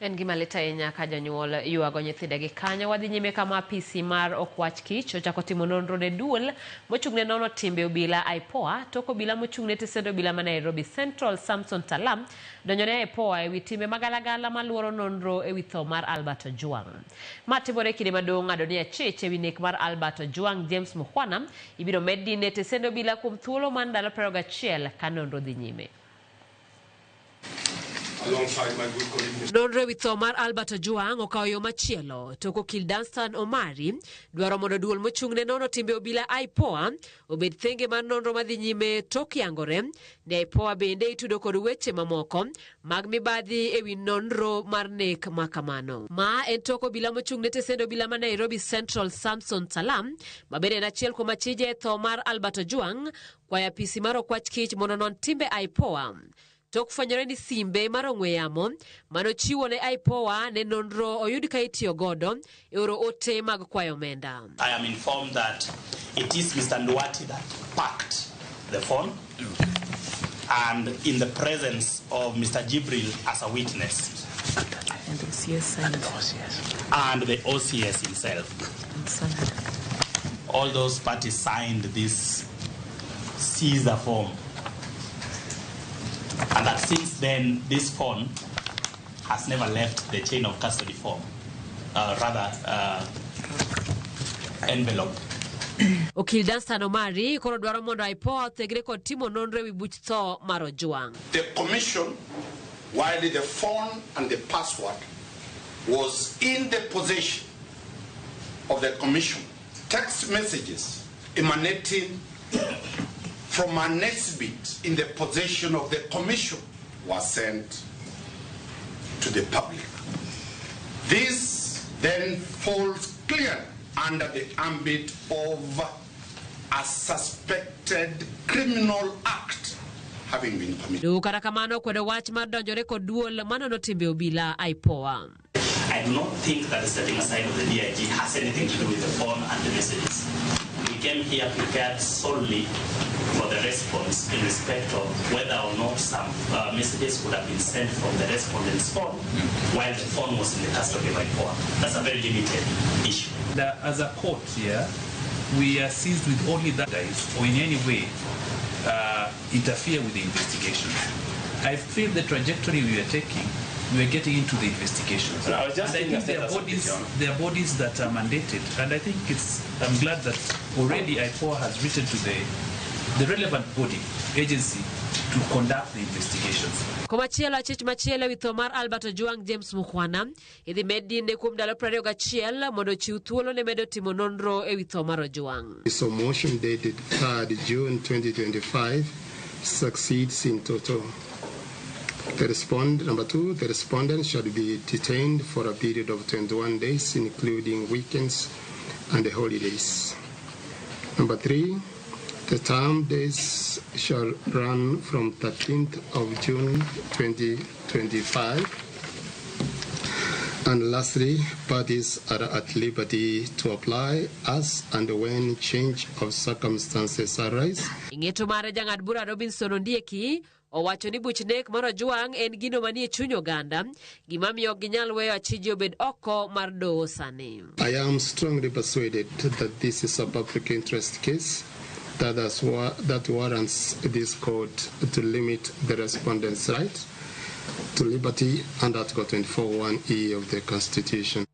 En gima lit ahinya ka jonyuol yuago nyithindegi kanyo. Wadhi nyime kama apisi mar okwach kich ochako timo nonro ne duol mochung'ne nono timbe obila IPOA tok obila mochung'ne tisend obila ma Nairobi Central Samson Talam donjone IPOA ewi timbe magalagala maluoro nonro ewi tho mar Albert Ojwang. Matimore kinde madong' Adoni achich ewi nek mar Albert Ojwang James Mukhwana ibiro med dine tisend obila kuom thuolo mar ndalo 21 ka nonro dhi nyime. Alongside my good colleague. Nonro ewi tho mar Albert Ojwang okawo yo machielo tok okil Danstan Omari dwaro mondo duol mochung'ne nono timbe obila IPOA obed thenge mar nonro madhi nyime tok yangore ne IPOA bende itudo kod weche mamoko mag mibadhi ewi nonro mar nek makamano. Ma en tok obila mochung'ne tisend obila ma Nairobi Central Samson Talam ma bende en achiel kuom achije e tho mar Albert Ojwang kwayo apisi mar okwach kich mondo non timbe IPOA tok fwenyore ni simbe mar ong'we yamo manochiwo ne IPOA ne nonro oyud ka itiyo godo e oro ote mag kwayo omenda. I am informed that it is Mr. Nduati that packed the phone and in the presence of Mr. Jibril as a witness. And the OCS signed. And the OCS himself. All those parties signed this Caesar form. And that since then, this phone has never left the chain of custody form, envelope. Okil Danstan Omari koro dwaro mondo IPOA thegre kod timo nonro ewi buch tho mar Ojwang. The commission, while the phone and the password was in the possession of the commission, text messages emanating from an exhibit in the possession of the commission was sent to the public. This then falls clearly under the ambit of a suspected criminal act having been committed. Kata kamano kwedo wach mar donjore kod duol manono timbe obila IPOA. I do not think that the stepping aside of the DIG has anything to do with the phone and the messages. We came here prepared solely for the response in respect of whether or not some messages would have been sent from the respondent's phone while the phone was in the custody of IPOA. That's a very limited issue. As a court here, we are seized with only that or in any way interfere with the investigation. I feel the trajectory we are taking, we are getting into the investigations. I was just and I think there are bodies that are mandated, and I think I'm glad that already IPOA has written to the relevant body, agency, to conduct the investigations. Komachielo achich machielo ewi tho mar Albert Ojwang James Mukhwana idhi med dine kuom ndalo 21 mondo chiw thuolo ne medo timo nonro ewi tho mar Ojwang. So motion dated 3rd June 2025 succeeds in toto. Number 2, the respondent shall be detained for a period of 21 days, including weekends and holidays. Number 3, the term days shall run from 13th of June 2025. And lastly, parties are at liberty to apply as and when change of circumstances arise. Ing'eto mare jang'ad bura Robinson Ondieki owacho ni buch nek mar Ojwang en gino manie chuny oganda gimamiyo ok ginyal weyo achiji obed oko mar doho sani. I am strongly persuaded that this is a public interest case that warrants this court to limit the respondent's right to liberty under Article 24(1)(e) of the Constitution.